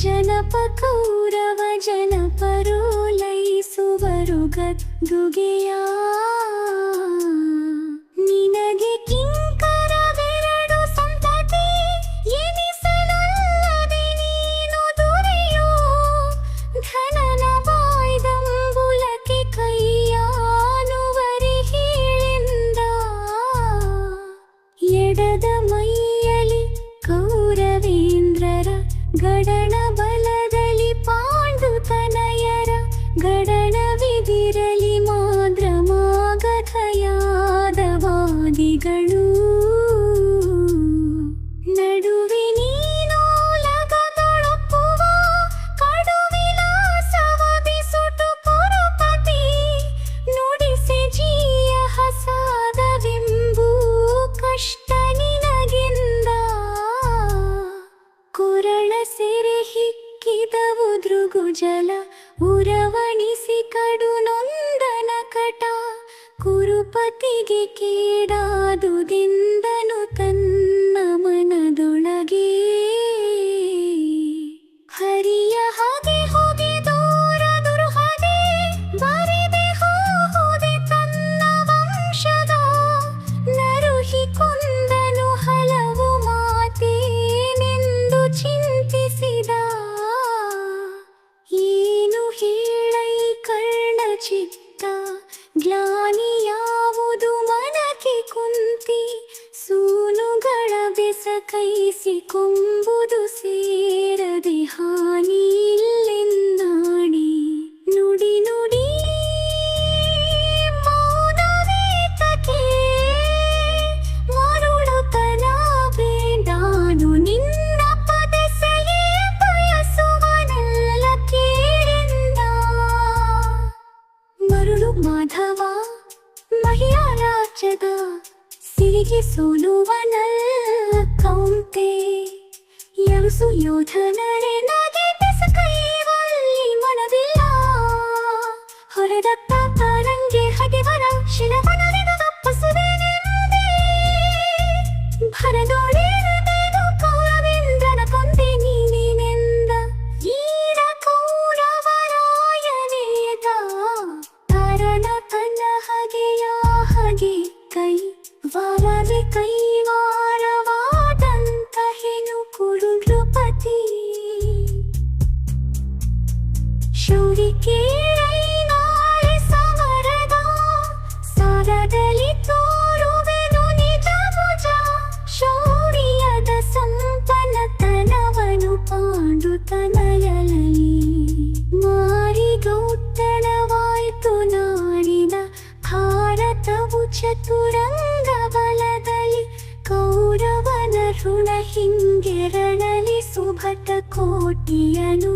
ಜನಪ ಕೌರವ ಜನಪರು ಲಯಿಸುವರು ಗದ್ದುಗೆಯ ನಿನಗೆ ಕಿಂಕರವೆರಡು ಸಂತತಿ ಎನಿಸಲಲ್ಲದೆ ನೀನು ದೊರೆಯೋ ಧನನ ಬಾಯ್ದಂಬುಲಕ್ಕೆ ಕೈಯಾನುವರಿ ಹೇಳಿಂದ ಎಡದ ಮೈಯಲಿ ಕೌರವೇಂದ್ರರ ಗಡಣ ಬಲದಲ್ಲಿ ಪಾಂಡುತನಯರ ಗಡಣವಿದಿರಲಿ ಮಾದ್ರ ಮಾಗಧಯಾದವಾದಿಗಳು ನಡುವೆ ನೀನೋಲಗದೊಳಪ್ಪುವ ಕಡುವಿಲಾಸವ ಬಿಸುಟು ಕುರುಪತಿ ನುಡಿಸೆ ಜೀಯ ಹಸಾದವೆಂಬೂ ಕಷ್ಟ ನಿನಗೆಂದ ಕುರಳ ಸೆರೆ ಹಿಕ್ಕಿದವು ದೃಗುಜಲ ಉರವಣಿಸಿ ಕಡು ನೊಂದನ ಕಟ ಕುರುಪತಿಗೆ ಕೇಡಾದುದೆಂದನು ತನ್ನ ಮನದೊಳಗೆ ಹರಿಯ ಹಾಗೆ ಹೋಗಿ ದೂರ ದುರುಹದೆ ಬರಿದೆ ಹೋದೆ ತನ್ನ ವಂಶದ ನರುಹಿ ಕೊಂದನು ಹಲವು ಮಾತೇನೆಂದು ಚಿಂತಿಸಿದ ಏನು ಹೇಳೈ ಕರ್ಣ ಚಿತ್ತ ಗ್ಲಾನಿ ಯಾವುದು ಮನಕ್ಕೆ ಕುಂತಿ ಸೂನುಗಳ ಬೆಸ ಕೈಸಿ ಕೊಂಬುದು ಸೇರದೆ ಹಾನಿ ಇಲ್ಲೆನ್ನಾಡಿ ನುಡಿ ನುಡಿ ಮೌನವೇತಕ್ಕೆ ಮರುಳುತನ ಬೇಡಾನು ನಿನ್ನ ಪದಸೆಯೇ ಬಯಸುವನೆಲ್ಲ ಕೇಳಿಂದ ಮರುಳು ಮಾಧವ ಮಹಿಯಾ ರಾಜ್ಯದ ಸಿರಿಗೆ ಸೋಲುವನಲ್ಲ ಕೌಂತೆ ಯರುಸು ಯೋಧನರೆ ನಗೆ ಬೆಸ ಕೈವಲ್ಲಿ ಮನದಿಲ್ಲ ಹೊರದತ್ತ ತಾರಂಗೆ ಹಗೆವರ ಶಿಲವನರೆದ ತಪ್ಪಸುವೆನೆಂದೇ ಭರದೊಳೆರದೇನು ಕೌರವೇಂದ್ರನ ಕೊಂದೆ ನೀನೆಂದ ಈರ ಕೌರವರಾಯನೇದ ತರನ ತನ್ನ ಹಗೆಯ ಹಗೆ ಕೈ ವಾರದೆ ಕೈವಾರವಾದಂತ ಹೆನು ಕುರುಪತಿ ಶೌರಿ ಕೇಳೈ ನಾಳೆ ಸಮರದ ಸಾರದಲ್ಲಿ ತೋರುವೆನು ನಿಜ ಭುಜ ಶೌರ್ಯದ ಸಂಪನ್ನತನವನು ಪಾಂಡುತನಯಲಲಿ ಮಾರಿಗೌತಣವಾಯ್ತು ನಾಡಿನ ಭಾರತವು ಚತುರಂಗ ಬಲದಲ್ಲಿ ಕೌರವನ ಋಣ ಹಿಂಗೆರಳಲಿ ಸುಭಟ ಕೋಟಿಯನು